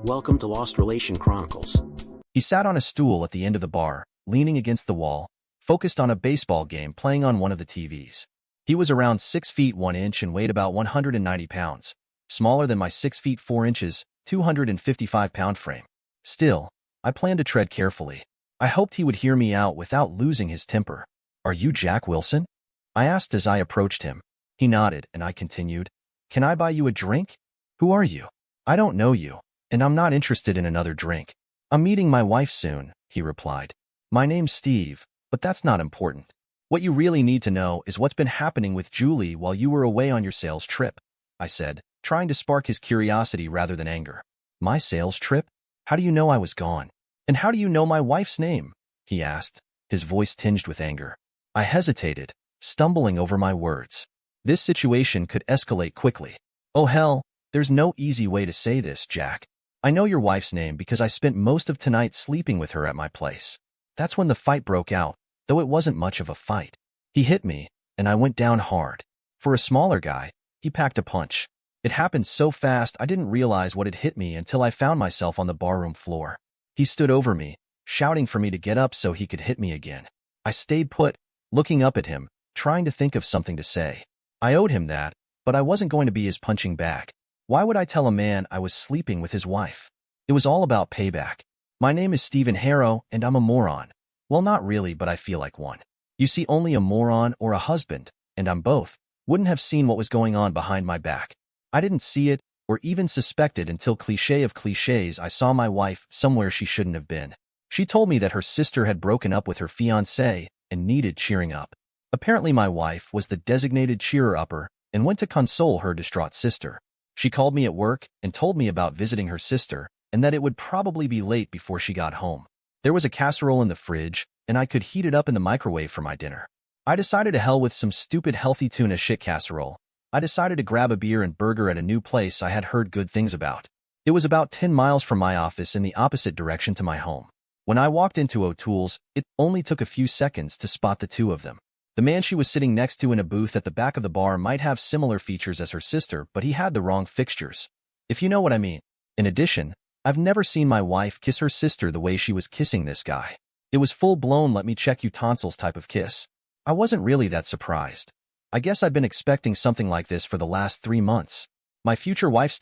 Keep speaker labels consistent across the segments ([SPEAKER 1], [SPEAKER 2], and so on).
[SPEAKER 1] Welcome to Lost Relation Chronicles.
[SPEAKER 2] He sat on a stool at the end of the bar, leaning against the wall, focused on a baseball game playing on one of the TVs. He was around 6 feet 1 inch and weighed about 190 pounds, smaller than my 6 feet 4 inches, 255-pound frame. Still, I planned to tread carefully. I hoped he would hear me out without losing his temper. "Are you Jack Wilson?" I asked as I approached him. He nodded, and I continued, "Can I buy you a drink?" "Who are you?" "I don't know you, and I'm not interested in another drink. I'm meeting my wife soon," he replied. "My name's Steve, but that's not important. What you really need to know is what's been happening with Julie while you were away on your sales trip," I said, trying to spark his curiosity rather than anger. "My sales trip? How do you know I was gone? And how do you know my wife's name?" he asked, his voice tinged with anger. I hesitated, stumbling over my words. This situation could escalate quickly. "Oh hell, there's no easy way to say this, Jack. I know your wife's name because I spent most of tonight sleeping with her at my place." That's when the fight broke out, though it wasn't much of a fight. He hit me, and I went down hard. For a smaller guy, he packed a punch. It happened so fast I didn't realize what had hit me until I found myself on the barroom floor. He stood over me, shouting for me to get up so he could hit me again. I stayed put, looking up at him, trying to think of something to say. I owed him that, but I wasn't going to be his punching bag. Why would I tell a man I was sleeping with his wife? It was all about payback. "My name is Stephen Harrow, and I'm a moron." Well, not really, but I feel like one. You see, only a moron or a husband, and I'm both, wouldn't have seen what was going on behind my back. I didn't see it, or even suspect it until, cliché of clichés, I saw my wife somewhere she shouldn't have been. She told me that her sister had broken up with her fiancé and needed cheering up. Apparently my wife was the designated cheerer-upper and went to console her distraught sister. She called me at work and told me about visiting her sister and that it would probably be late before she got home. There was a casserole in the fridge, and I could heat it up in the microwave for my dinner. I decided to hell with some stupid healthy tuna shit casserole. I decided to grab a beer and burger at a new place I had heard good things about. It was about 10 miles from my office in the opposite direction to my home. When I walked into O'Toole's, it only took a few seconds to spot the two of them. The man she was sitting next to in a booth at the back of the bar might have similar features as her sister, but he had the wrong fixtures, if you know what I mean. In addition, I've never seen my wife kiss her sister the way she was kissing this guy. It was full-blown let me check you tonsils type of kiss. I wasn't really that surprised. I guess I'd been expecting something like this for the last 3 months. My future wife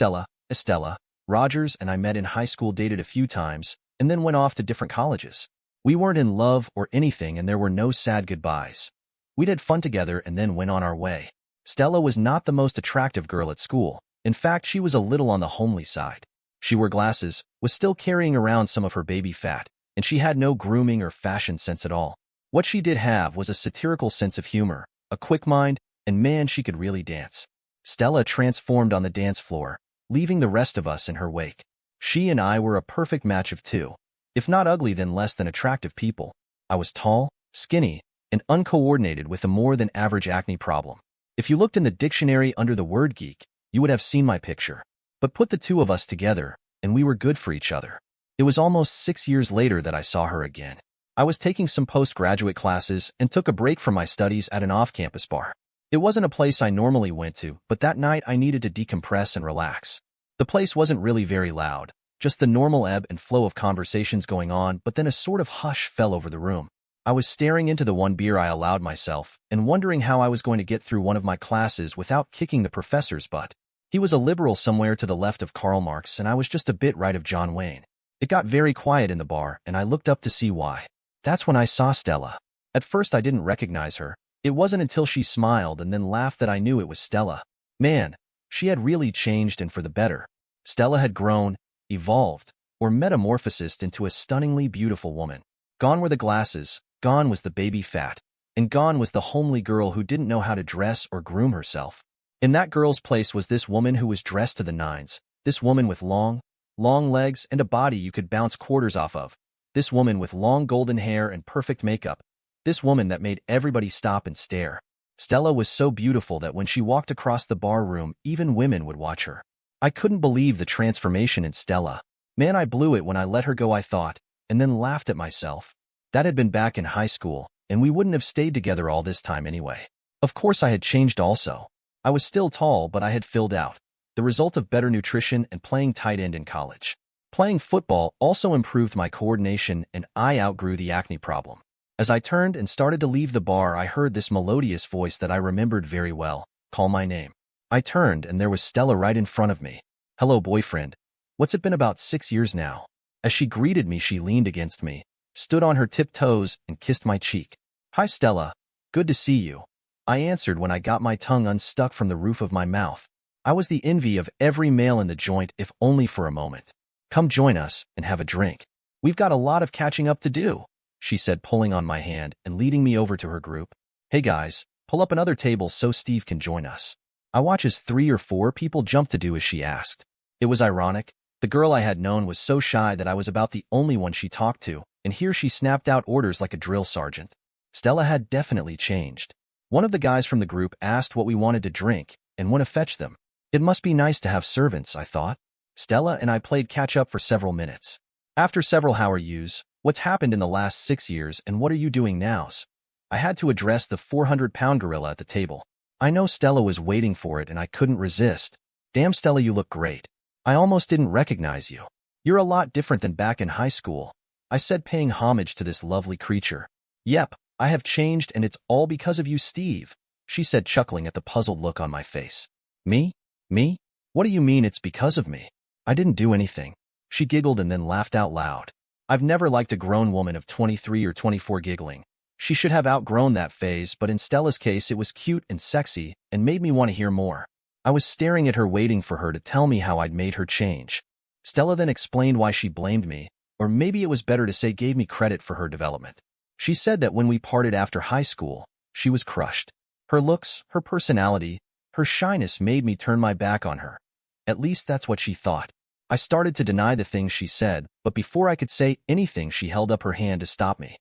[SPEAKER 2] Estella Rogers, and I met in high school, dated a few times, and then went off to different colleges. We weren't in love or anything, and there were no sad goodbyes. We'd had fun together and then went on our way. Stella was not the most attractive girl at school. In fact, she was a little on the homely side. She wore glasses, was still carrying around some of her baby fat, and she had no grooming or fashion sense at all. What she did have was a satirical sense of humor, a quick mind, and man, she could really dance. Stella transformed on the dance floor, leaving the rest of us in her wake. She and I were a perfect match of two. If not ugly, then less than attractive people. I was tall, skinny, and uncoordinated with a more than average acne problem. If you looked in the dictionary under the word geek, you would have seen my picture. But put the two of us together, and we were good for each other. It was almost 6 years later that I saw her again. I was taking some postgraduate classes and took a break from my studies at an off-campus bar. It wasn't a place I normally went to, but that night I needed to decompress and relax. The place wasn't really very loud, just the normal ebb and flow of conversations going on, but then a sort of hush fell over the room. I was staring into the one beer I allowed myself and wondering how I was going to get through one of my classes without kicking the professor's butt. He was a liberal somewhere to the left of Karl Marx, and I was just a bit right of John Wayne. It got very quiet in the bar, and I looked up to see why. That's when I saw Stella. At first I didn't recognize her. It wasn't until she smiled and then laughed that I knew it was Stella. Man, she had really changed, and for the better. Stella had grown, evolved, or metamorphosed into a stunningly beautiful woman. Gone were the glasses, gone was the baby fat, and gone was the homely girl who didn't know how to dress or groom herself. In that girl's place was this woman who was dressed to the nines, this woman with long legs and a body you could bounce quarters off of, this woman with long golden hair and perfect makeup, this woman that made everybody stop and stare. Stella was so beautiful that when she walked across the bar room, even women would watch her. I couldn't believe the transformation in Stella. Man, I blew it when I let her go, I thought, and then laughed at myself. That had been back in high school, and we wouldn't have stayed together all this time anyway. Of course I had changed also. I was still tall, but I had filled out, the result of better nutrition and playing tight end in college. Playing football also improved my coordination and I outgrew the acne problem. As I turned and started to leave the bar, I heard this melodious voice that I remembered very well, call my name. I turned and there was Stella right in front of me. Hello, boyfriend. What's it been, about 6 years now? As she greeted me, she leaned against me, stood on her tiptoes, and kissed my cheek. Hi, Stella. Good to see you. I answered when I got my tongue unstuck from the roof of my mouth. I was the envy of every male in the joint, if only for a moment. Come join us and have a drink. We've got a lot of catching up to do, she said, pulling on my hand and leading me over to her group. Hey guys, pull up another table so Steve can join us. I watched as 3 or 4 people jumped to do as she asked. It was ironic. The girl I had known was so shy that I was about the only one she talked to, and here she snapped out orders like a drill sergeant. Stella had definitely changed. One of the guys from the group asked what we wanted to drink and went to fetch them. It must be nice to have servants, I thought. Stella and I played catch-up for several minutes. After several "how are yous," what's happened in the last 6 years and what are you doing nows? I had to address the 400-pound gorilla at the table. I know Stella was waiting for it and I couldn't resist. Damn, Stella, you look great. I almost didn't recognize you. You're a lot different than back in high school, I said, paying homage to this lovely creature. Yep, I have changed and it's all because of you, Steve, she said, chuckling at the puzzled look on my face. Me? Me? What do you mean it's because of me? I didn't do anything. She giggled and then laughed out loud. I've never liked a grown woman of 23 or 24 giggling. She should have outgrown that phase, but in Stella's case it was cute and sexy and made me want to hear more. I was staring at her, waiting for her to tell me how I'd made her change. Stella then explained why she blamed me, or maybe it was better to say gave me credit for her development. She said that when we parted after high school, she was crushed. Her looks, her personality, her shyness made me turn my back on her. At least that's what she thought. I started to deny the things she said, but before I could say anything, she held up her hand to stop me.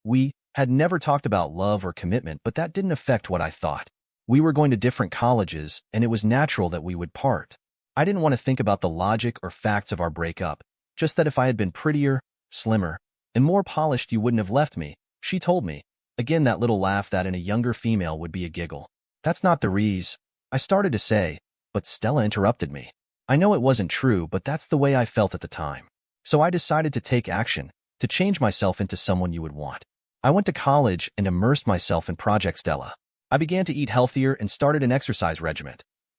[SPEAKER 2] We had never talked about love or commitment, but that didn't affect what I thought. We were going to different colleges, and it was natural that we would part. I didn't want to think about the logic or facts of our breakup, just that if I had been prettier, slimmer, and more polished, you wouldn't have left me, she told me. Again, that little laugh that in a younger female would be a giggle. That's not the reason, I started to say, but Stella interrupted me. I know it wasn't true, but that's the way I felt at the time. So I decided to take action, to change myself into someone you would want. I went to college and immersed myself in Project Stella. I began to eat healthier and started an exercise regimen.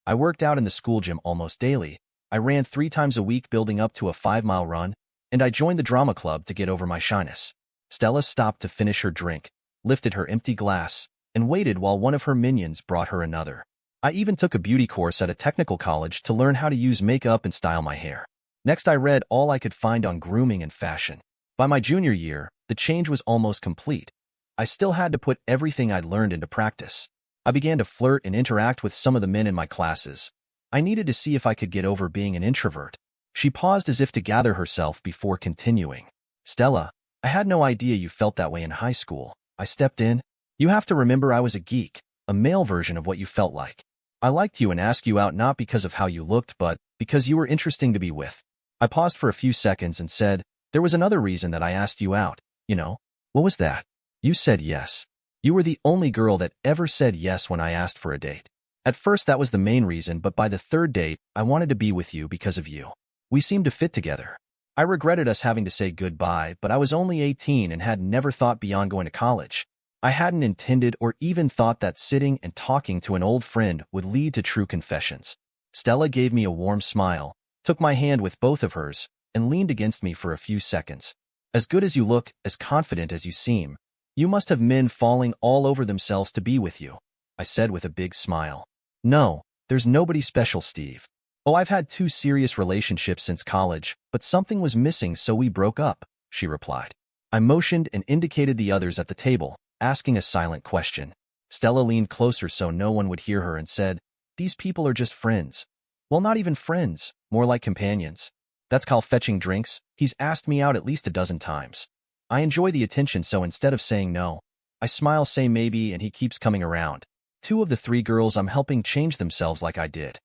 [SPEAKER 2] I worked out in the school gym almost daily. I ran 3 times a week, building up to a 5-mile run, and I joined the drama club to get over my shyness. Stella stopped to finish her drink, lifted her empty glass, and waited while one of her minions brought her another. I even took a beauty course at a technical college to learn how to use makeup and style my hair. Next, I read all I could find on grooming and fashion. By my junior year, the change was almost complete. I still had to put everything I'd learned into practice. I began to flirt and interact with some of the men in my classes. I needed to see if I could get over being an introvert. She paused as if to gather herself before continuing. Stella, I had no idea you felt that way in high school. I stepped in. You have to remember I was a geek, a male version of what you felt like. I liked you and asked you out not because of how you looked, but because you were interesting to be with. I paused for a few seconds and said, there was another reason that I asked you out, you know. What was that? You said yes. You were the only girl that ever said yes when I asked for a date. At first that was the main reason, but by the 3rd date, I wanted to be with you because of you. We seemed to fit together. I regretted us having to say goodbye, but I was only 18 and had never thought beyond going to college. I hadn't intended or even thought that sitting and talking to an old friend would lead to true confessions. Stella gave me a warm smile, took my hand with both of hers, and leaned against me for a few seconds. As good as you look, as confident as you seem, you must have men falling all over themselves to be with you, I said with a big smile. No, there's nobody special, Steve. Oh, I've had 2 serious relationships since college, but something was missing, so we broke up, she replied. I motioned and indicated the others at the table, asking a silent question. Stella leaned closer so no one would hear her and said, these people are just friends. Well, not even friends, more like companions. That's called fetching drinks. He's asked me out at least a dozen times. I enjoy the attention, so instead of saying no, I smile, say maybe, and he keeps coming around. 2 of the 3 girls I'm helping change themselves like I did.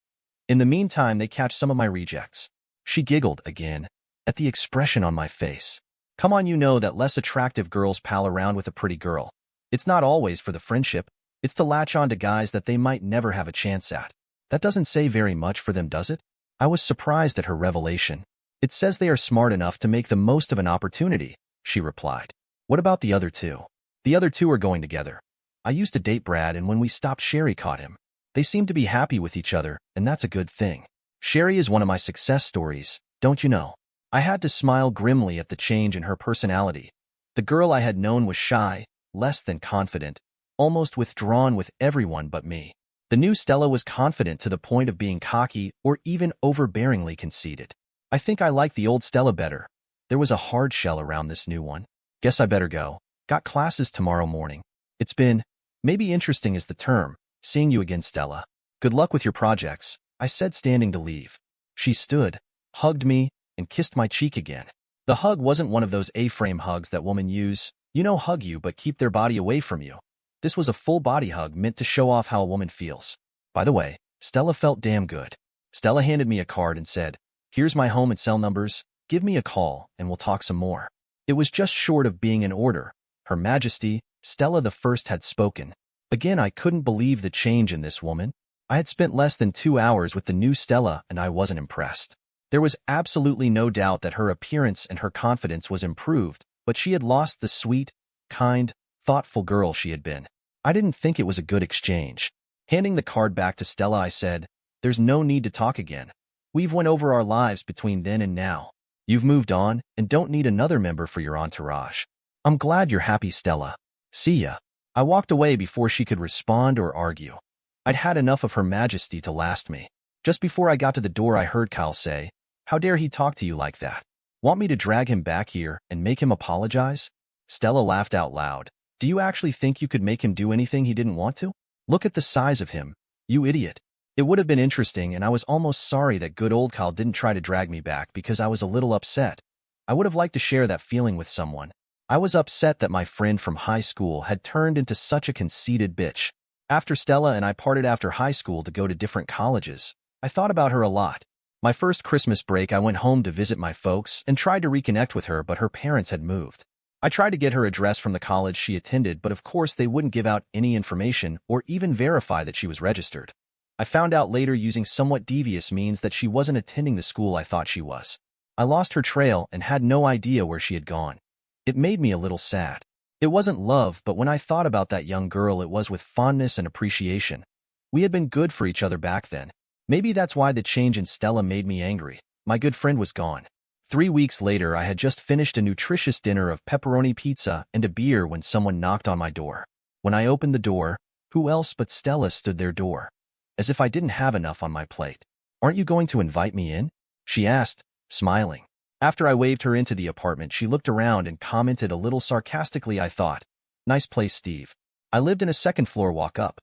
[SPEAKER 2] In the meantime, they catch some of my rejects. She giggled again at the expression on my face. Come on, you know that less attractive girls pal around with a pretty girl. It's not always for the friendship. It's to latch on to guys that they might never have a chance at. That doesn't say very much for them, does it? I was surprised at her revelation. It says they are smart enough to make the most of an opportunity, she replied. What about the other two? The other two are going together. I used to date Brad, and when we stopped, Sherry caught him. They seem to be happy with each other, and that's a good thing. Sherry is one of my success stories, don't you know? I had to smile grimly at the change in her personality. The girl I had known was shy, less than confident, almost withdrawn with everyone but me. The new Stella was confident to the point of being cocky or even overbearingly conceited. I think I like the old Stella better. There was a hard shell around this new one. Guess I better go. Got classes tomorrow morning. It's been, maybe interesting is the term, seeing you again, Stella. Good luck with your projects, I said, standing to leave. She stood, hugged me, and kissed my cheek again. The hug wasn't one of those A-frame hugs that women use, hug you but keep their body away from you. This was a full-body hug meant to show off how a woman feels. By the way, Stella felt damn good. Stella handed me a card and said, "Here's my home and cell numbers. Give me a call, and we'll talk some more." It was just short of being an order. Her Majesty, Stella the First, had spoken. Again, I couldn't believe the change in this woman. I had spent less than 2 hours with the new Stella, and I wasn't impressed. There was absolutely no doubt that her appearance and her confidence was improved, but she had lost the sweet, kind, thoughtful girl she had been. I didn't think it was a good exchange. Handing the card back to Stella, I said, "There's no need to talk again. We've went over our lives between then and now. You've moved on and don't need another member for your entourage. I'm glad you're happy, Stella. See ya." I walked away before she could respond or argue. I'd had enough of Her Majesty to last me. Just before I got to the door, I heard Kyle say, "How dare he talk to you like that? Want me to drag him back here and make him apologize?" Stella laughed out loud. "Do you actually think you could make him do anything he didn't want to? Look at the size of him, you idiot." It would have been interesting, and I was almost sorry that good old Kyle didn't try to drag me back because I was a little upset. I would have liked to share that feeling with someone. I was upset that my friend from high school had turned into such a conceited bitch. After Stella and I parted after high school to go to different colleges, I thought about her a lot. My first Christmas break, I went home to visit my folks and tried to reconnect with her, but her parents had moved. I tried to get her address from the college she attended, but of course they wouldn't give out any information or even verify that she was registered. I found out later, using somewhat devious means, that she wasn't attending the school I thought she was. I lost her trail and had no idea where she had gone. It made me a little sad. It wasn't love, but when I thought about that young girl, it was with fondness and appreciation. We had been good for each other back then. Maybe that's why the change in Stella made me angry. My good friend was gone. 3 weeks later, I had just finished a nutritious dinner of pepperoni pizza and a beer when someone knocked on my door. When I opened the door, who else but Stella stood their door? As if I didn't have enough on my plate. "Aren't you going to invite me in?" she asked, smiling. After I waved her into the apartment, she looked around and commented a little sarcastically, I thought, "Nice place, Steve." I lived in a second-floor walk-up.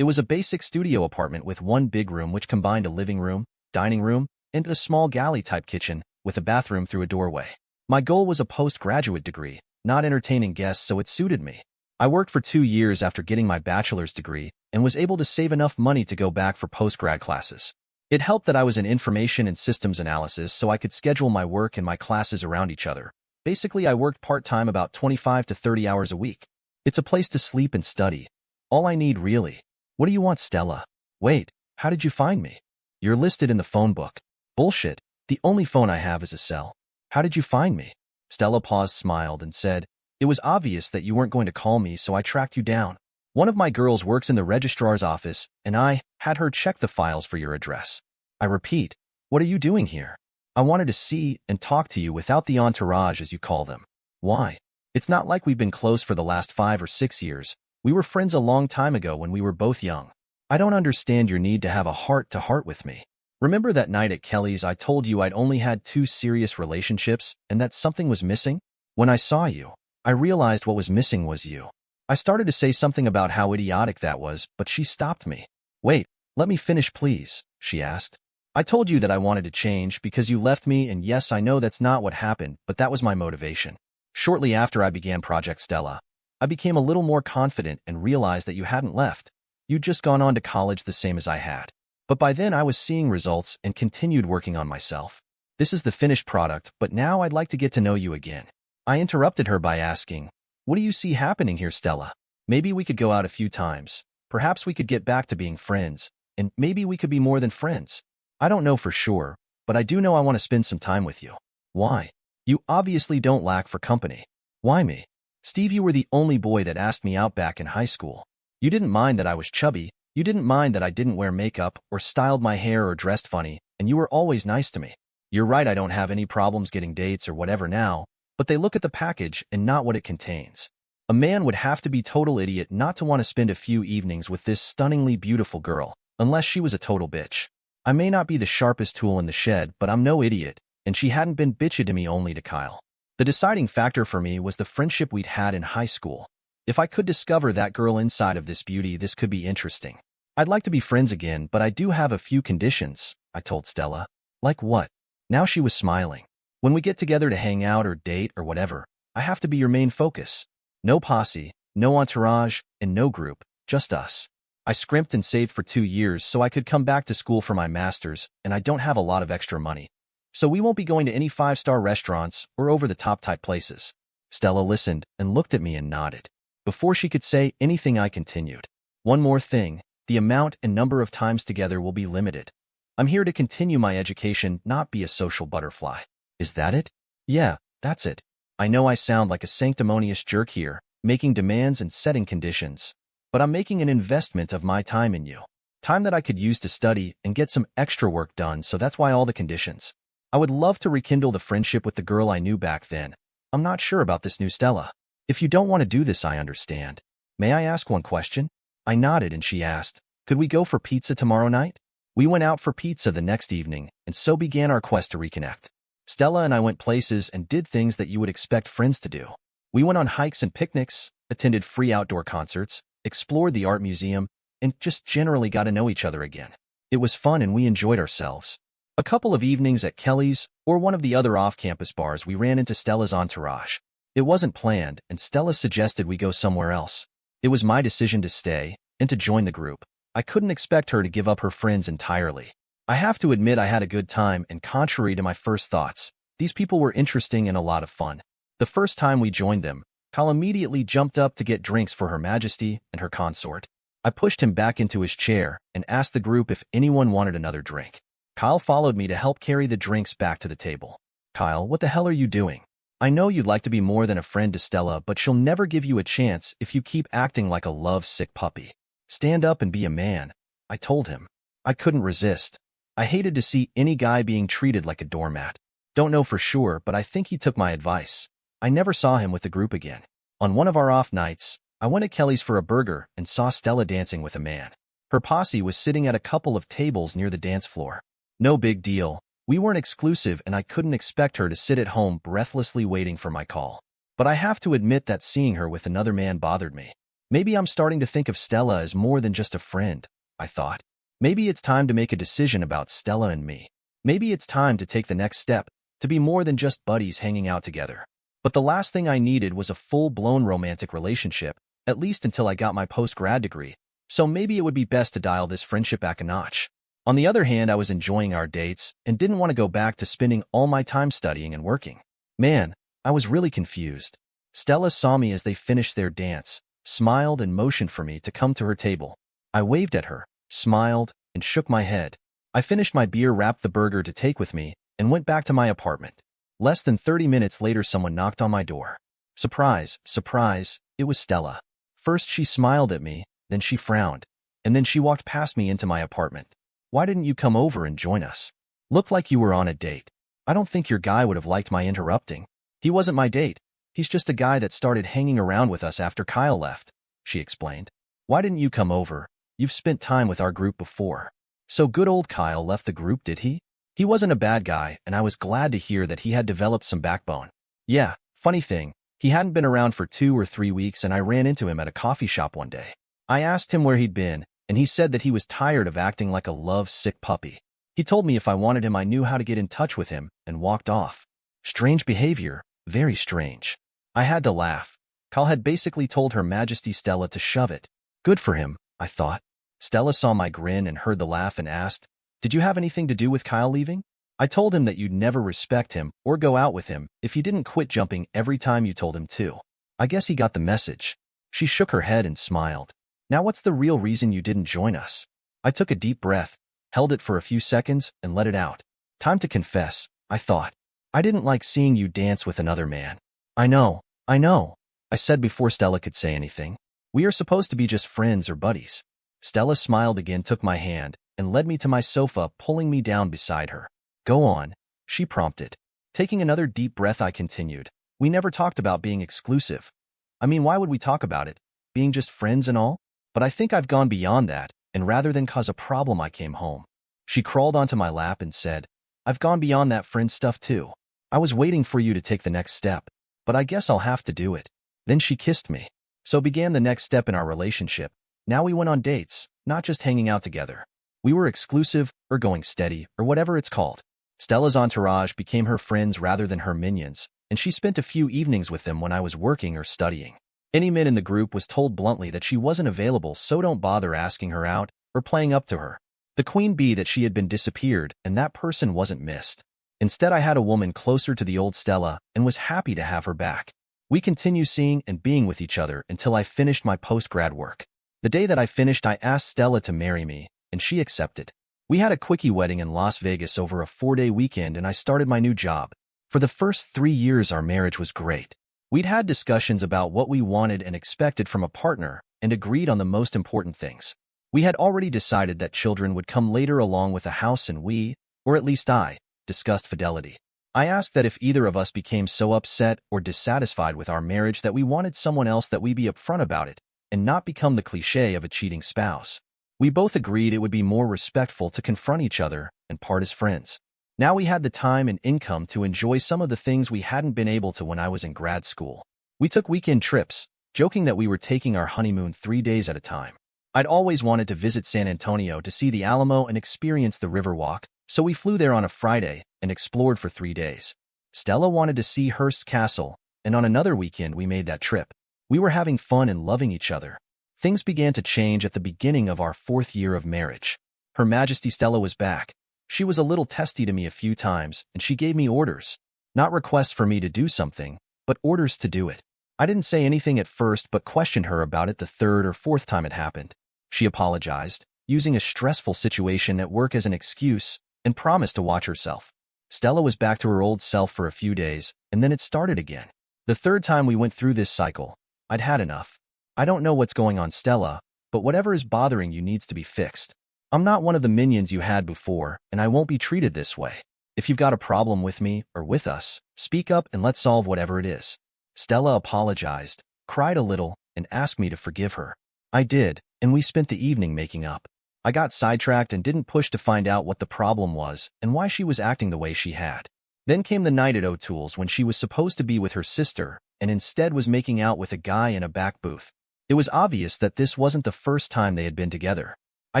[SPEAKER 2] It was a basic studio apartment with one big room which combined a living room, dining room, and a small galley-type kitchen with a bathroom through a doorway. My goal was a postgraduate degree, not entertaining guests, so it suited me. I worked for 2 years after getting my bachelor's degree and was able to save enough money to go back for postgrad classes. It helped that I was in information and systems analysis, so I could schedule my work and my classes around each other. Basically, I worked part-time, about 25 to 30 hours a week. It's a place to sleep and study. All I need, really. What do you want, Stella? Wait, how did you find me? You're listed in the phone book. Bullshit. The only phone I have is a cell. How did you find me? Stella paused, smiled, and said, "It was obvious that you weren't going to call me, so I tracked you down. One of my girls works in the registrar's office, and I had her check the files for your address. I repeat, what are you doing here? I wanted to see and talk to you without the entourage, as you call them. Why? It's not like we've been close for the last 5 or 6 years. We were friends a long time ago when we were both young. I don't understand your need to have a heart-to-heart with me. Remember that night at Kelly's I told you I'd only had 2 serious relationships and that something was missing? When I saw you, I realized what was missing was you." I started to say something about how idiotic that was, but she stopped me. "Wait, let me finish, please," she asked. "I told you that I wanted to change because you left me, and yes, I know that's not what happened, but that was my motivation. Shortly after I began Project Stella, I became a little more confident and realized that you hadn't left. You'd just gone on to college the same as I had. But by then I was seeing results and continued working on myself. This is the finished product, but now I'd like to get to know you again." I interrupted her by asking, "What do you see happening here, Stella? Maybe we could go out a few times. Perhaps we could get back to being friends, and maybe we could be more than friends. I don't know for sure, but but I do know I want to spend some time with you. Why? You obviously don't lack for company. Why me? Steve, you were the only boy that asked me out back in high school. You didn't mind that I was chubby, you didn't mind that I didn't wear makeup or styled my hair or dressed funny, and you were always nice to me. You're right, I don't have any problems getting dates or whatever now, but they look at the package and not what it contains. A man would have to be total idiot not to want to spend a few evenings with this stunningly beautiful girl, unless she was a total bitch. I may not be the sharpest tool in the shed, but I'm no idiot, and she hadn't been bitchy to me only to Kyle. The deciding factor for me was the friendship we'd had in high school. If I could discover that girl inside of this beauty, this could be interesting. I'd like to be friends again, but I do have a few conditions, I told Stella. Like what? Now she was smiling. When we get together to hang out or date or whatever, I have to be your main focus. No posse, no entourage, and no group, just us. I scrimped and saved for 2 years so I could come back to school for my master's, and I don't have a lot of extra money. So we won't be going to any 5-star restaurants or over-the-top type places. Stella listened and looked at me and nodded. Before she could say anything, I continued. One more thing, the amount and number of times together will be limited. I'm here to continue my education, not be a social butterfly. Is that it? Yeah, that's it. I know I sound like a sanctimonious jerk here, making demands and setting conditions, but I'm making an investment of my time in you. Time that I could use to study and get some extra work done, so that's why all the conditions. I would love to rekindle the friendship with the girl I knew back then. I'm not sure about this new Stella. If you don't want to do this, I understand. May I ask one question? I nodded and she asked, could we go for pizza tomorrow night? We went out for pizza the next evening, and so began our quest to reconnect. Stella and I went places and did things that you would expect friends to do. We went on hikes and picnics, attended free outdoor concerts, explored the art museum, and just generally got to know each other again. It was fun and we enjoyed ourselves. A couple of evenings at Kelly's or one of the other off-campus bars, we ran into Stella's entourage. It wasn't planned, and Stella suggested we go somewhere else. It was my decision to stay and to join the group. I couldn't expect her to give up her friends entirely. I have to admit I had a good time, and contrary to my first thoughts, these people were interesting and a lot of fun. The first time we joined them, Kyle immediately jumped up to get drinks for Her Majesty and her consort. I pushed him back into his chair and asked the group if anyone wanted another drink. Kyle followed me to help carry the drinks back to the table. Kyle, what the hell are you doing? I know you'd like to be more than a friend to Stella, but she'll never give you a chance if you keep acting like a love-sick puppy. Stand up and be a man, I told him. I couldn't resist. I hated to see any guy being treated like a doormat. Don't know for sure, but I think he took my advice. I never saw him with the group again. On one of our off nights, I went to Kelly's for a burger and saw Stella dancing with a man. Her posse was sitting at a couple of tables near the dance floor. No big deal. We weren't exclusive and I couldn't expect her to sit at home breathlessly waiting for my call. But I have to admit that seeing her with another man bothered me. Maybe I'm starting to think of Stella as more than just a friend, I thought. Maybe it's time to make a decision about Stella and me. Maybe it's time to take the next step, to be more than just buddies hanging out together. But the last thing I needed was a full-blown romantic relationship, at least until I got my post-grad degree, so maybe it would be best to dial this friendship back a notch. On the other hand, I was enjoying our dates and didn't want to go back to spending all my time studying and working. Man, I was really confused. Stella saw me as they finished their dance, smiled and motioned for me to come to her table. I waved at her, smiled, and shook my head. I finished my beer, wrapped the burger to take with me, and went back to my apartment. Less than 30 minutes later, someone knocked on my door. Surprise, surprise, it was Stella. First she smiled at me, then she frowned, and then she walked past me into my apartment. Why didn't you come over and join us? Looked like you were on a date. I don't think your guy would have liked my interrupting. He wasn't my date. He's just a guy that started hanging around with us after Kyle left, she explained. Why didn't you come over? You've spent time with our group before. So good old Kyle left the group, did he? He wasn't a bad guy, and I was glad to hear that he had developed some backbone. Yeah, funny thing, he hadn't been around for 2 or 3 weeks and I ran into him at a coffee shop one day. I asked him where he'd been, and he said that he was tired of acting like a love-sick puppy. He told me if I wanted him I knew how to get in touch with him, and walked off. Strange behavior, very strange. I had to laugh. Kyle had basically told Her Majesty Stella to shove it. Good for him, I thought. Stella saw my grin and heard the laugh and asked, did you have anything to do with Kyle leaving? I told him that you'd never respect him or go out with him if he didn't quit jumping every time you told him to. I guess he got the message. She shook her head and smiled. Now what's the real reason you didn't join us? I took a deep breath, held it for a few seconds, and let it out. Time to confess, I thought. I didn't like seeing you dance with another man. I know, I said before Stella could say anything. We are supposed to be just friends or buddies. Stella smiled again, took my hand, and led me to my sofa, pulling me down beside her. Go on, she prompted. Taking another deep breath, I continued. We never talked about being exclusive. I mean, why would we talk about it? Being just friends and all? But I think I've gone beyond that, and rather than cause a problem, I came home. She crawled onto my lap and said, I've gone beyond that friend stuff too. I was waiting for you to take the next step, but I guess I'll have to do it. Then she kissed me. So began the next step in our relationship. Now we went on dates, not just hanging out together. We were exclusive, or going steady, or whatever it's called. Stella's entourage became her friends rather than her minions, and she spent a few evenings with them when I was working or studying. Any man in the group was told bluntly that she wasn't available, so don't bother asking her out or playing up to her. The queen bee that she had been disappeared, and that person wasn't missed. Instead, I had a woman closer to the old Stella and was happy to have her back. We continued seeing and being with each other until I finished my post-grad work. The day that I finished, I asked Stella to marry me, and she accepted. We had a quickie wedding in Las Vegas over a 4-day weekend, and I started my new job. For the first 3 years, our marriage was great. We'd had discussions about what we wanted and expected from a partner and agreed on the most important things. We had already decided that children would come later along with a house, and we, or at least I, discussed fidelity. I asked that if either of us became so upset or dissatisfied with our marriage that we wanted someone else, that we be upfront about it and not become the cliché of a cheating spouse. We both agreed it would be more respectful to confront each other and part as friends. Now we had the time and income to enjoy some of the things we hadn't been able to when I was in grad school. We took weekend trips, joking that we were taking our honeymoon 3 days at a time. I'd always wanted to visit San Antonio to see the Alamo and experience the Riverwalk, so we flew there on a Friday and explored for 3 days. Stella wanted to see Hearst Castle, and on another weekend we made that trip. We were having fun and loving each other. Things began to change at the beginning of our 4th year of marriage. Her Majesty Stella was back. She was a little testy to me a few times, and she gave me orders. Not requests for me to do something, but orders to do it. I didn't say anything at first, but questioned her about it the 3rd or 4th time it happened. She apologized, using a stressful situation at work as an excuse, and promised to watch herself. Stella was back to her old self for a few days, and then it started again. The 3rd time we went through this cycle, I'd had enough. I don't know what's going on, Stella, but whatever is bothering you needs to be fixed. I'm not one of the minions you had before, and I won't be treated this way. If you've got a problem with me or with us, speak up and let's solve whatever it is. Stella apologized, cried a little, and asked me to forgive her. I did, and we spent the evening making up. I got sidetracked and didn't push to find out what the problem was and why she was acting the way she had. Then came the night at O'Toole's when she was supposed to be with her sister and instead was making out with a guy in a back booth. It was obvious that this wasn't the first time they had been together. I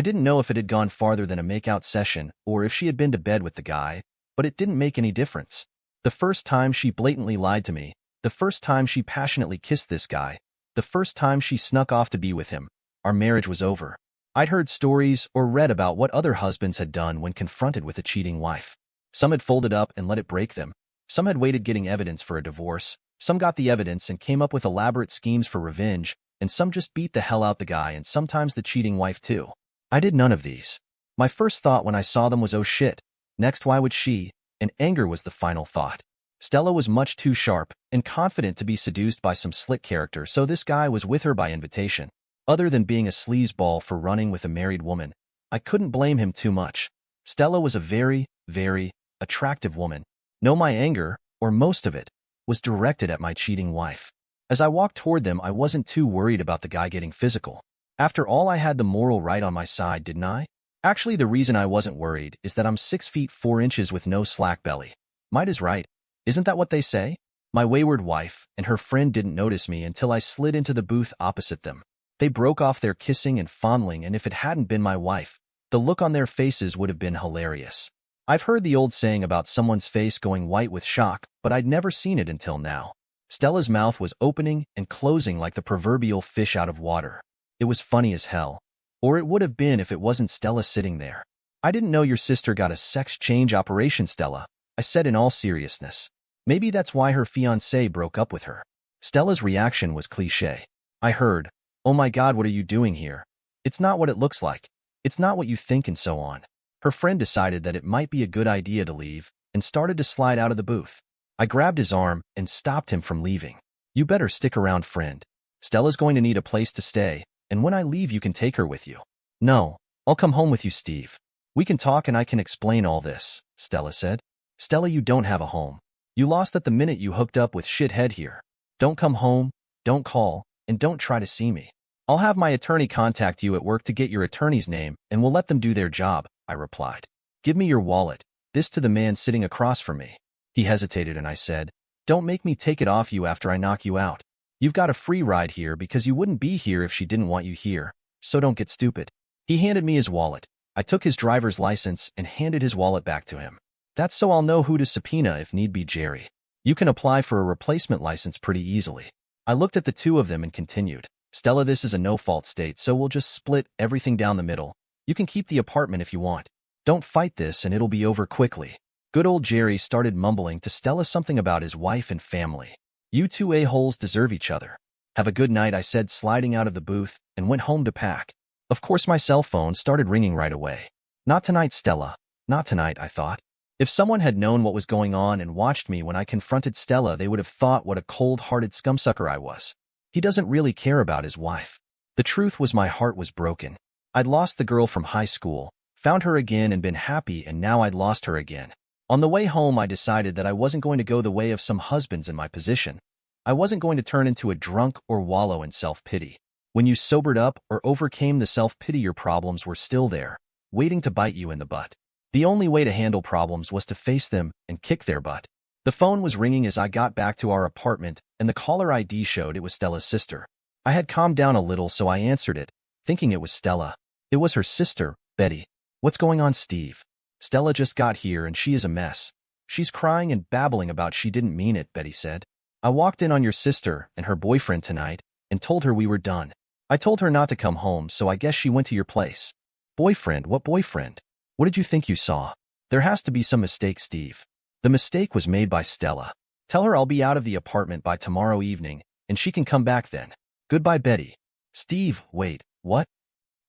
[SPEAKER 2] didn't know if it had gone farther than a make-out session or if she had been to bed with the guy, but it didn't make any difference. The first time she blatantly lied to me, the first time she passionately kissed this guy, the first time she snuck off to be with him, our marriage was over. I'd heard stories or read about what other husbands had done when confronted with a cheating wife. Some had folded up and let it break them. Some had waited getting evidence for a divorce. Some got the evidence and came up with elaborate schemes for revenge, and some just beat the hell out the guy and sometimes the cheating wife too. I did none of these. My first thought when I saw them was, oh shit. Next, why would she? And anger was the final thought. Stella was much too sharp and confident to be seduced by some slick character, so this guy was with her by invitation. Other than being a sleazeball for running with a married woman, I couldn't blame him too much. Stella was a very, very attractive woman. No, my anger, or most of it, was directed at my cheating wife. As I walked toward them, I wasn't too worried about the guy getting physical. After all, I had the moral right on my side, didn't I? Actually, the reason I wasn't worried is that I'm 6 feet 4 inches with no slack belly. Might is right. Isn't that what they say? My wayward wife and her friend didn't notice me until I slid into the booth opposite them. They broke off their kissing and fondling, and if it hadn't been my wife, the look on their faces would have been hilarious. I've heard the old saying about someone's face going white with shock, but I'd never seen it until now. Stella's mouth was opening and closing like the proverbial fish out of water. It was funny as hell. Or it would have been if it wasn't Stella sitting there. I didn't know your sister got a sex change operation, Stella, I said in all seriousness. Maybe that's why her fiancé broke up with her. Stella's reaction was cliché. I heard, oh my God, what are you doing here? It's not what it looks like. It's not what you think, and so on. Her friend decided that it might be a good idea to leave and started to slide out of the booth. I grabbed his arm and stopped him from leaving. You better stick around, friend. Stella's going to need a place to stay, and when I leave you can take her with you. No, I'll come home with you, Steve. We can talk and I can explain all this, Stella said. Stella, you don't have a home. You lost it the minute you hooked up with shithead here. Don't come home, don't call, and don't try to see me. I'll have my attorney contact you at work to get your attorney's name, and we'll let them do their job, I replied. Give me your wallet. This to the man sitting across from me. He hesitated and I said, don't make me take it off you after I knock you out. You've got a free ride here because you wouldn't be here if she didn't want you here, so don't get stupid. He handed me his wallet. I took his driver's license and handed his wallet back to him. That's so I'll know who to subpoena if need be, Jerry. You can apply for a replacement license pretty easily. I looked at the two of them and continued. Stella, this is a no-fault state, so we'll just split everything down the middle. You can keep the apartment if you want. Don't fight this and it'll be over quickly. Good old Jerry started mumbling to Stella something about his wife and family. You two a-holes deserve each other. Have a good night, I said, sliding out of the booth, and went home to pack. Of course my cell phone started ringing right away. Not tonight, Stella. Not tonight, I thought. If someone had known what was going on and watched me when I confronted Stella, they would have thought what a cold-hearted scumsucker I was. He doesn't really care about his wife. The truth was my heart was broken. I'd lost the girl from high school, found her again and been happy, and now I'd lost her again. On the way home, I decided that I wasn't going to go the way of some husbands in my position. I wasn't going to turn into a drunk or wallow in self-pity. When you sobered up or overcame the self-pity, your problems were still there, waiting to bite you in the butt. The only way to handle problems was to face them and kick their butt. The phone was ringing as I got back to our apartment, and the caller ID showed it was Stella's sister. I had calmed down a little, so I answered it, thinking it was Stella. It was her sister, Betty. What's going on, Steve? Stella just got here and she is a mess. She's crying and babbling about she didn't mean it, Betty said. I walked in on your sister and her boyfriend tonight and told her we were done. I told her not to come home, so I guess she went to your place. Boyfriend? What boyfriend? What did you think you saw? There has to be some mistake, Steve. The mistake was made by Stella. Tell her I'll be out of the apartment by tomorrow evening, and she can come back then. Goodbye, Betty. Steve, wait, what?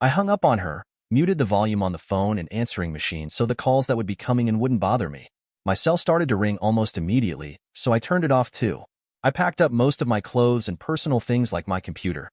[SPEAKER 2] I hung up on her, muted the volume on the phone and answering machine so the calls that would be coming in wouldn't bother me. My cell started to ring almost immediately, so I turned it off too. I packed up most of my clothes and personal things like my computer.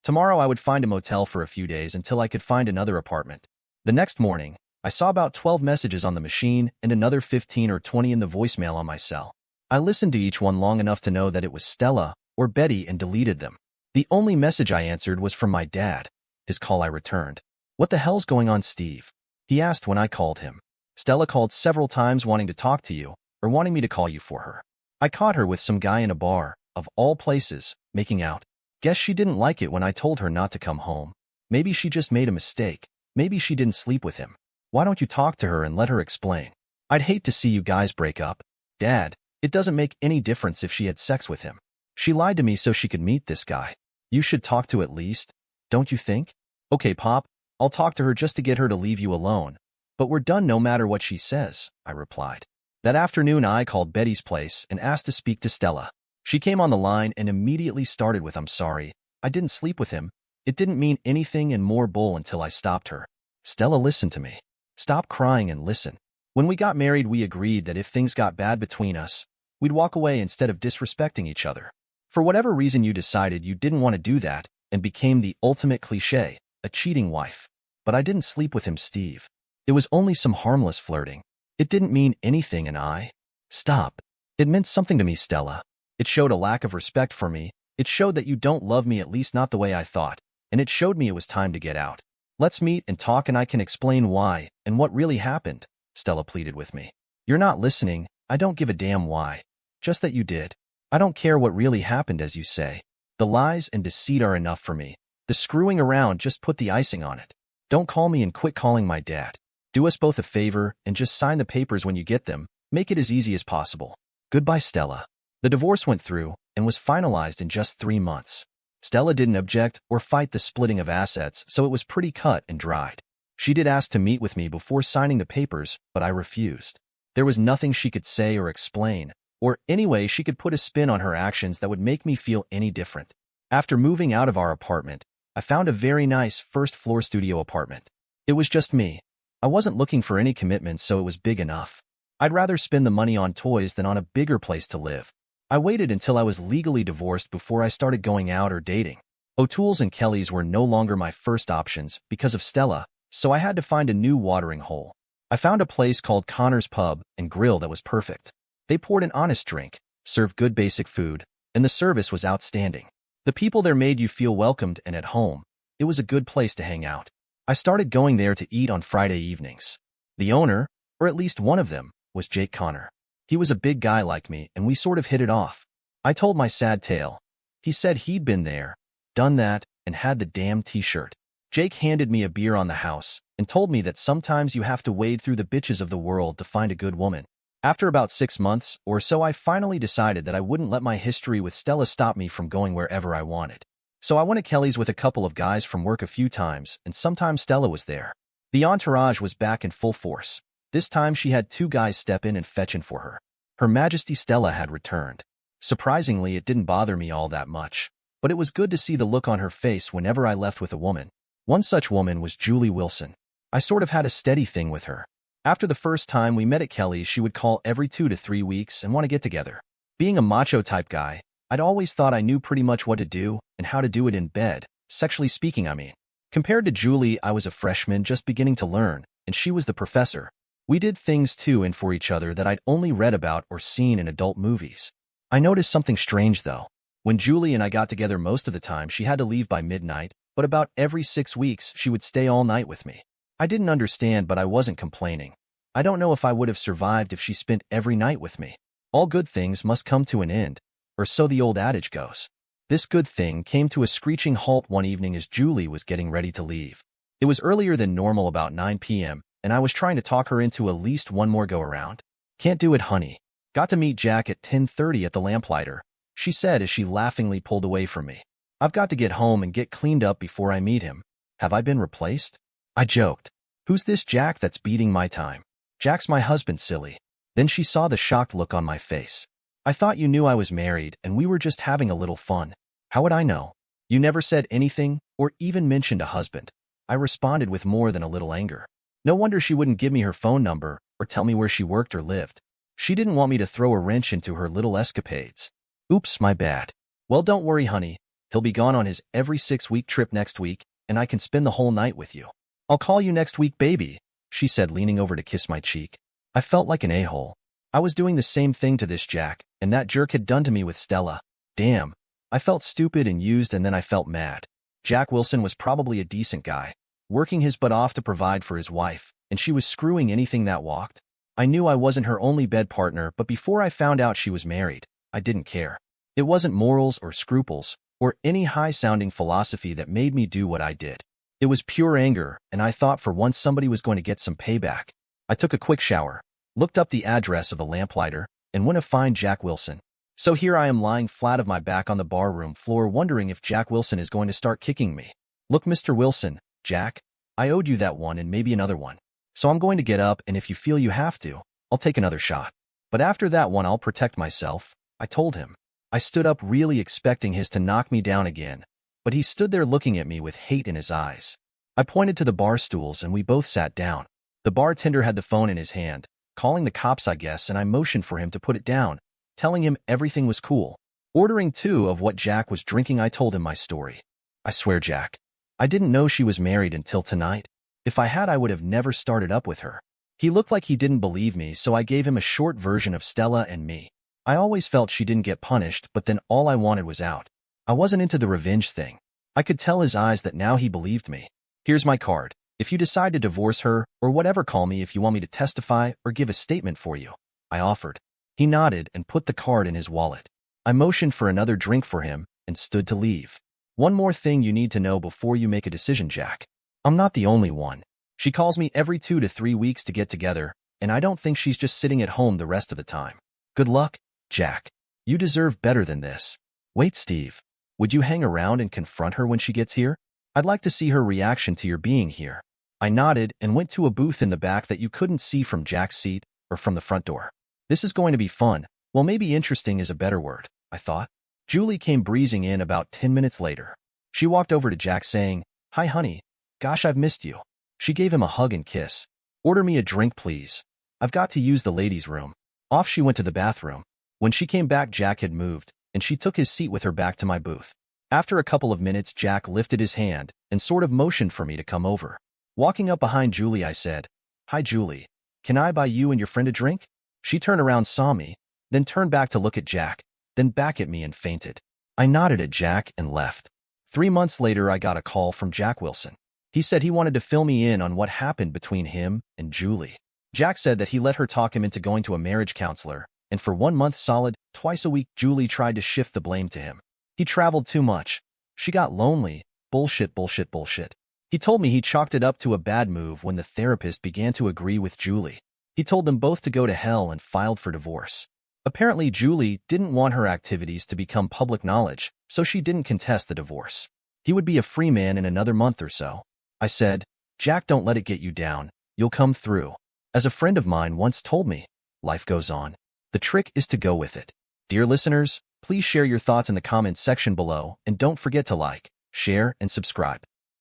[SPEAKER 2] Tomorrow I would find a motel for a few days until I could find another apartment. The next morning, I saw about 12 messages on the machine and another 15 or 20 in the voicemail on my cell. I listened to each one long enough to know that it was Stella or Betty and deleted them. The only message I answered was from my dad. His call I returned. What the hell's going on, Steve? He asked when I called him. Stella called several times wanting to talk to you or wanting me to call you for her. I caught her with some guy in a bar, of all places, making out. Guess she didn't like it when I told her not to come home. Maybe she just made a mistake. Maybe she didn't sleep with him. Why don't you talk to her and let her explain? I'd hate to see you guys break up. Dad, it doesn't make any difference if she had sex with him. She lied to me so she could meet this guy. You should talk to at least, don't you think? Okay, Pop, I'll talk to her just to get her to leave you alone. But we're done no matter what she says, I replied. That afternoon I called Betty's place and asked to speak to Stella. She came on the line and immediately started with, I'm sorry, I didn't sleep with him. It didn't mean anything and more bull until I stopped her. Stella, listen to me. Stop crying and listen. When we got married, we agreed that if things got bad between us, we'd walk away instead of disrespecting each other. For whatever reason, you decided you didn't want to do that and became the ultimate cliche, a cheating wife. But I didn't sleep with him, Steve. It was only some harmless flirting. It didn't mean anything and I... Stop. It meant something to me, Stella. It showed a lack of respect for me. It showed that you don't love me, at least not the way I thought. And it showed me it was time to get out. Let's meet and talk and I can explain why and what really happened, Stella pleaded with me. You're not listening. I don't give a damn why. Just that you did. I don't care what really happened, as you say. The lies and deceit are enough for me. The screwing around just put the icing on it. Don't call me and quit calling my dad. Do us both a favor and just sign the papers when you get them. Make it as easy as possible. Goodbye, Stella. The divorce went through and was finalized in just 3 months. Stella didn't object or fight the splitting of assets, so it was pretty cut and dried. She did ask to meet with me before signing the papers, but I refused. There was nothing she could say or explain, or any way she could put a spin on her actions that would make me feel any different. After moving out of our apartment, I found a very nice first-floor studio apartment. It was just me. I wasn't looking for any commitment, so it was big enough. I'd rather spend the money on toys than on a bigger place to live. I waited until I was legally divorced before I started going out or dating. O'Toole's and Kelly's were no longer my first options because of Stella, so I had to find a new watering hole. I found a place called Connor's Pub and Grill that was perfect. They poured an honest drink, served good basic food, and the service was outstanding. The people there made you feel welcomed and at home. It was a good place to hang out. I started going there to eat on Friday evenings. The owner, or at least one of them, was Jake Connor. He was a big guy like me, and we sort of hit it off. I told my sad tale. He said he'd been there, done that, and had the damn t-shirt. Jake handed me a beer on the house and told me that sometimes you have to wade through the bitches of the world to find a good woman. After about 6 months or so, I finally decided that I wouldn't let my history with Stella stop me from going wherever I wanted. So I went to Kelly's with a couple of guys from work a few times, and sometimes Stella was there. The entourage was back in full force. This time she had 2 guys step in and fetch in for her. Her Majesty Stella had returned. Surprisingly, it didn't bother me all that much, but it was good to see the look on her face whenever I left with a woman. One such woman was Julie Wilson. I sort of had a steady thing with her. After the first time we met at Kelly's, she would call every 2 to 3 weeks and want to get together. Being a macho-type guy, I'd always thought I knew pretty much what to do and how to do it in bed, sexually speaking, I mean. Compared to Julie, I was a freshman just beginning to learn, and she was the professor. We did things to and for each other that I'd only read about or seen in adult movies. I noticed something strange, though. When Julie and I got together, most of the time she had to leave by midnight, but about every 6 weeks she would stay all night with me. I didn't understand, but I wasn't complaining. I don't know if I would have survived if she spent every night with me. All good things must come to an end, or so the old adage goes. This good thing came to a screeching halt one evening as Julie was getting ready to leave. It was earlier than normal, about 9 p.m., and I was trying to talk her into at least one more go-around. "Can't do it, honey. Got to meet Jack at 10:30 at the Lamplighter," she said as she laughingly pulled away from me. "I've got to get home and get cleaned up before I meet him. Have I been replaced?" I joked. "Who's this Jack that's beating my time?" "Jack's my husband, silly." Then she saw the shocked look on my face. "I thought you knew I was married and we were just having a little fun." "How would I know? You never said anything or even mentioned a husband." I responded with more than a little anger. No wonder she wouldn't give me her phone number or tell me where she worked or lived. She didn't want me to throw a wrench into her little escapades. Oops, my bad. "Well, don't worry, honey. He'll be gone on his every 6-week trip next week, and I can spend the whole night with you." "I'll call you next week, baby," she said, leaning over to kiss my cheek. I felt like an a-hole. I was doing the same thing to this Jack, and that jerk had done to me with Stella. Damn. I felt stupid and used, and then I felt mad. Jack Wilson was probably a decent guy, working his butt off to provide for his wife, and she was screwing anything that walked. I knew I wasn't her only bed partner, but before I found out she was married, I didn't care. It wasn't morals or scruples, or any high-sounding philosophy that made me do what I did. It was pure anger, and I thought for once somebody was going to get some payback. I took a quick shower, looked up the address of the Lamplighter, and went to find Jack Wilson. So here I am lying flat of my back on the barroom floor, wondering if Jack Wilson is going to start kicking me. "Look, Mr. Wilson, Jack, I owed you that one and maybe another one. So I'm going to get up, and if you feel you have to, I'll take another shot. But after that one, I'll protect myself," I told him. I stood up, really expecting his to knock me down again, but he stood there looking at me with hate in his eyes. I pointed to the bar stools, and we both sat down. The bartender had the phone in his hand, calling the cops, I guess, and I motioned for him to put it down, telling him everything was cool. Ordering 2 of what Jack was drinking, I told him my story. "I swear, Jack, I didn't know she was married until tonight. If I had, I would have never started up with her." He looked like he didn't believe me, so I gave him a short version of Stella and me. I always felt she didn't get punished, but then all I wanted was out. I wasn't into the revenge thing. I could tell his eyes that now he believed me. "Here's my card. If you decide to divorce her or whatever, call me if you want me to testify or give a statement for you," I offered. He nodded and put the card in his wallet. I motioned for another drink for him and stood to leave. "One more thing you need to know before you make a decision, Jack. I'm not the only one. She calls me every 2 to 3 weeks to get together, and I don't think she's just sitting at home the rest of the time. Good luck, Jack. You deserve better than this." "Wait, Steve. Would you hang around and confront her when she gets here? I'd like to see her reaction to your being here." I nodded and went to a booth in the back that you couldn't see from Jack's seat or from the front door. This is going to be fun. Well, maybe interesting is a better word, I thought. Julie came breezing in about 10 minutes later. She walked over to Jack saying, "Hi, honey. Gosh, I've missed you." She gave him a hug and kiss. Order me a drink, please. I've got to use the ladies' room. Off she went to the bathroom. When she came back, Jack had moved, and she took his seat with her back to my booth. After a couple of minutes, Jack lifted his hand and sort of motioned for me to come over. Walking up behind Julie, I said, "Hi, Julie. Can I buy you and your friend a drink?" She turned around, saw me, then turned back to look at Jack, then back at me and fainted. I nodded at Jack and left. 3 months later, I got a call from Jack Wilson. He said he wanted to fill me in on what happened between him and Julie. Jack said that he let her talk him into going to a marriage counselor, and for 1 month solid, twice a week, Julie tried to shift the blame to him. He traveled too much. She got lonely. Bullshit, bullshit, bullshit. He told me he chalked it up to a bad move when the therapist began to agree with Julie. He told them both to go to hell and filed for divorce. Apparently, Julie didn't want her activities to become public knowledge, so she didn't contest the divorce. He would be a free man in another month or so. I said, "Jack, don't let it get you down. You'll come through." As a friend of mine once told me, life goes on. The trick is to go with it. Dear listeners, please share your thoughts in the comments section below, and don't forget to like, share, and subscribe.